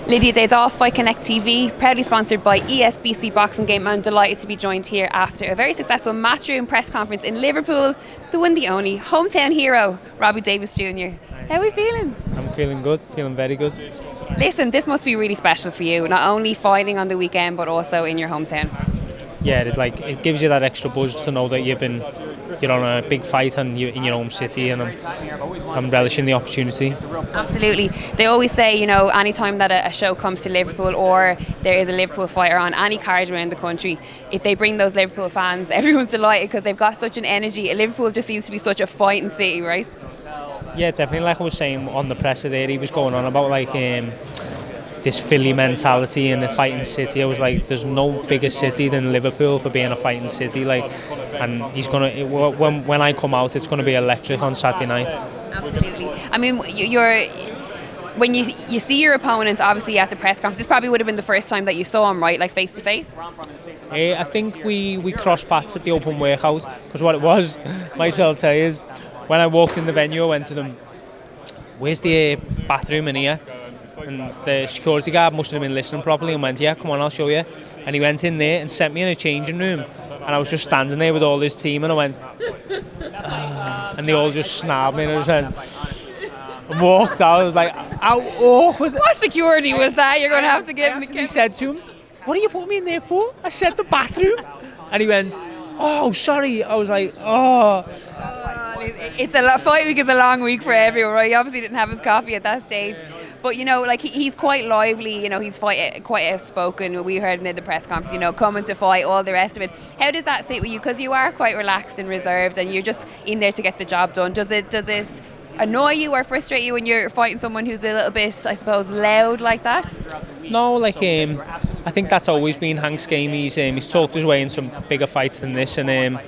Lydia Des Dolles, Fight Connect TV, proudly sponsored by ESBC Boxing Game. I'm delighted to be joined here after a very successful Matchroom press conference in Liverpool. The one, the only, hometown hero, Robbie Davies Jr. How are we feeling? I'm feeling good, feeling very good. Listen, this must be really special for you, not only fighting on the weekend but also in your hometown. Yeah, it gives you that extra buzz to know that you're on a big fight and you're in your own city, and I'm relishing the opportunity. Absolutely. They always say, anytime that a show comes to Liverpool or there is a Liverpool fighter on any card around the country, if they bring those Liverpool fans, everyone's delighted because they've got such an energy. Liverpool just seems to be such a fighting city, right? Yeah, definitely. Like I was saying on the presser there, he was going on about this Philly mentality in a fighting city. I was like, there's no bigger city than Liverpool for being a fighting city. And he's gonna when I come out, it's gonna be electric on Saturday night. Absolutely. I mean, when you see your opponent, obviously at the press conference, this probably would have been the first time that you saw him, right? Like face to face. I think we crossed paths at the open workout, because what it was, might as well tell you, is when I walked in the venue, I went to them, "Where's the bathroom in here?" And the security guard must have been listening properly and went, "Yeah, come on, I'll show you." And he went in there and sent me in a changing room, and I was just standing there with all his team, and I went, and they all just snapped me, and I just went, and walked out. I was like, "How awkward!" What security was that? You're going to have to give me. He said to him, "What do you put me in there for?" I said, "The bathroom," and he went, "Oh, sorry." I was like, "Oh." It's a fight week is a long week for everyone, right? He obviously didn't have his coffee at that stage, but he's quite lively. He's quite outspoken. We heard him in the press conference, coming to fight, all the rest of it. How does that sit with you? Because you are quite relaxed and reserved, and you're just in there to get the job done. Does it annoy you or frustrate you when you're fighting someone who's a little bit, I suppose, loud like that? No, I think that's always been Hank's game. He's talked his way in some bigger fights than this, and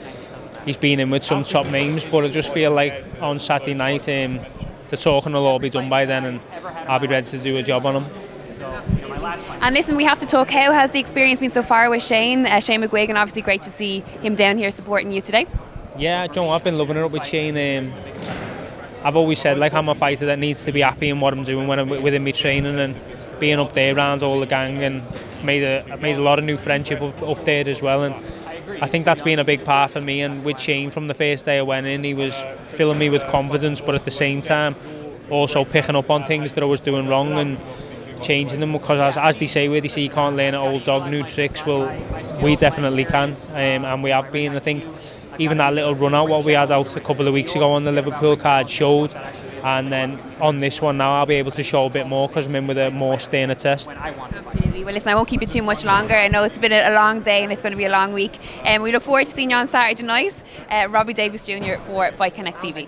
he's been in with some top names, but I just feel like on Saturday night the talking will all be done by then, and I'll be ready to do a job on him. Absolutely. And listen, we have to talk, how has the experience been so far with Shane McGuigan? Obviously great to see him down here supporting you today. Yeah, I've been loving it up with Shane. I've always said I'm a fighter that needs to be happy in what I'm doing when I'm within my training, and being up there around all the gang, and made a lot of new friendship up there as well, and I think that's been a big part for me. And with Shane, from the first day I went in, he was filling me with confidence, but at the same time also picking up on things that I was doing wrong and changing them, because as they say you can't learn an old dog new tricks. Well, we definitely can, and we have been. I think even that little run out what we had out a couple of weeks ago on the Liverpool card showed, and then on this one now I'll be able to show a bit more because I'm in with a more sterner test. Absolutely. Well, listen, I won't keep you too much longer. I know it's been a long day and it's going to be a long week, and we look forward to seeing you on Saturday night. Robbie Davies Jr. for Fight Connect TV.